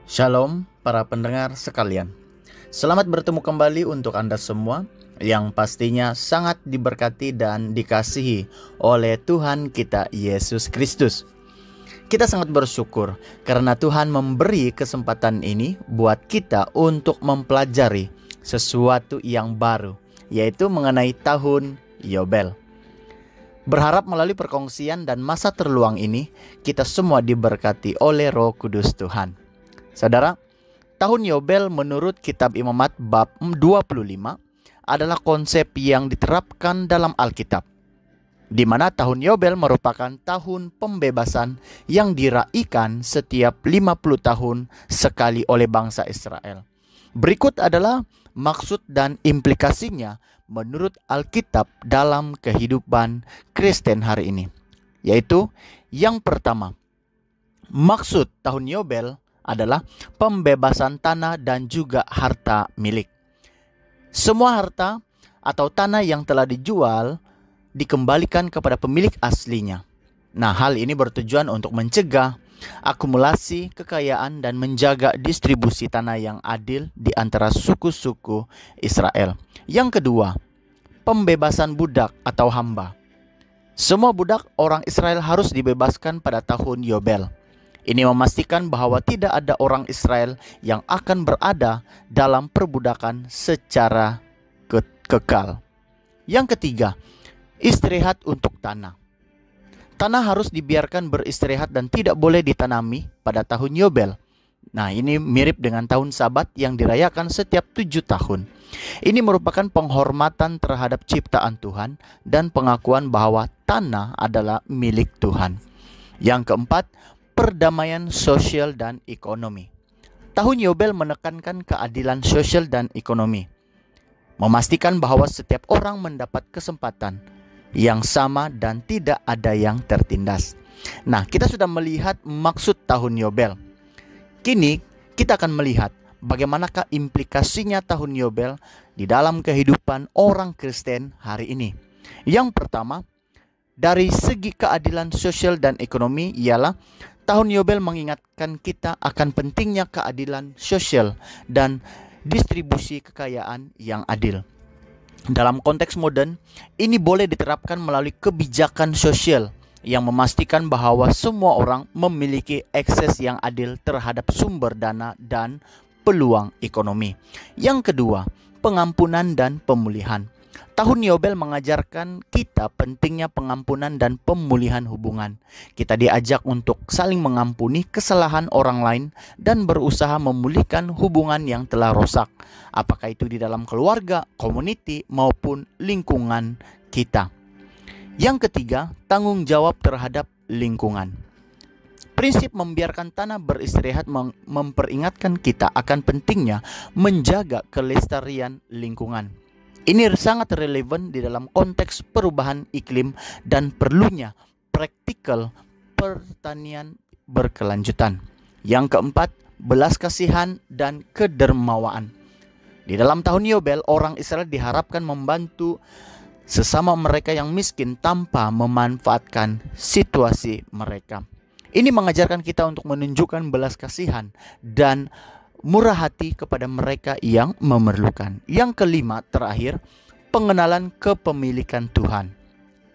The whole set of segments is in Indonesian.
Shalom para pendengar sekalian. Selamat bertemu kembali untuk Anda semua yang pastinya sangat diberkati dan dikasihi oleh Tuhan kita Yesus Kristus. Kita sangat bersyukur karena Tuhan memberi kesempatan ini buat kita untuk mempelajari sesuatu yang baru, yaitu mengenai tahun Yobel. Berharap melalui perkongsian dan masa terluang ini, kita semua diberkati oleh Roh Kudus Tuhan. Saudara, tahun Yobel menurut kitab Imamat bab 25 adalah konsep yang diterapkan dalam Alkitab, di mana tahun Yobel merupakan tahun pembebasan yang diraihkan setiap 50 tahun sekali oleh bangsa Israel. Berikut adalah maksud dan implikasinya menurut Alkitab dalam kehidupan Kristen hari ini. Yaitu yang pertama, maksud tahun Yobel adalah pembebasan tanah dan juga harta milik. Semua harta atau tanah yang telah dijual dikembalikan kepada pemilik aslinya. Nah, hal ini bertujuan untuk mencegah akumulasi kekayaan dan menjaga distribusi tanah yang adil di antara suku-suku Israel. Yang kedua, pembebasan budak atau hamba. Semua budak orang Israel harus dibebaskan pada tahun Yobel. Ini memastikan bahwa tidak ada orang Israel yang akan berada dalam perbudakan secara kekal. Yang ketiga, istirahat untuk tanah. Tanah harus dibiarkan beristirahat dan tidak boleh ditanami pada tahun Yobel. Nah, ini mirip dengan tahun Sabat yang dirayakan setiap 7 tahun. Ini merupakan penghormatan terhadap ciptaan Tuhan dan pengakuan bahwa tanah adalah milik Tuhan. Yang keempat, perdamaian sosial dan ekonomi. Tahun Yobel menekankan keadilan sosial dan ekonomi, memastikan bahwa setiap orang mendapat kesempatan yang sama dan tidak ada yang tertindas. Nah, kita sudah melihat maksud tahun Yobel. Kini kita akan melihat bagaimanakah implikasinya tahun Yobel di dalam kehidupan orang Kristen hari ini. Yang pertama, dari segi keadilan sosial dan ekonomi ialah tahun Yobel mengingatkan kita akan pentingnya keadilan sosial dan distribusi kekayaan yang adil. Dalam konteks modern, ini boleh diterapkan melalui kebijakan sosial yang memastikan bahwa semua orang memiliki akses yang adil terhadap sumber dana dan peluang ekonomi. Yang kedua, pengampunan dan pemulihan. Tahun Yobel mengajarkan kita pentingnya pengampunan dan pemulihan hubungan. Kita diajak untuk saling mengampuni kesalahan orang lain dan berusaha memulihkan hubungan yang telah rusak, apakah itu di dalam keluarga, komuniti, maupun lingkungan kita. Yang ketiga, tanggung jawab terhadap lingkungan. Prinsip membiarkan tanah beristirahat memperingatkan kita akan pentingnya menjaga kelestarian lingkungan. Ini sangat relevan di dalam konteks perubahan iklim dan perlunya praktikal pertanian berkelanjutan. Yang keempat, belas kasihan dan kedermawaan. Di dalam tahun Yobel, orang Israel diharapkan membantu sesama mereka yang miskin tanpa memanfaatkan situasi mereka. Ini mengajarkan kita untuk menunjukkan belas kasihan dan murah hati kepada mereka yang memerlukan. Yang kelima, terakhir, pengenalan kepemilikan Tuhan.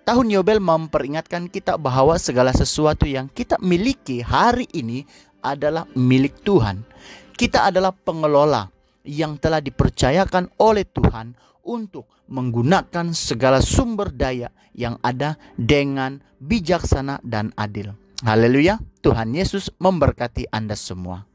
Tahun Yobel memperingatkan kita bahwa segala sesuatu yang kita miliki hari ini adalah milik Tuhan. Kita adalah pengelola yang telah dipercayakan oleh Tuhan untuk menggunakan segala sumber daya yang ada dengan bijaksana dan adil. Haleluya, Tuhan Yesus memberkati Anda semua.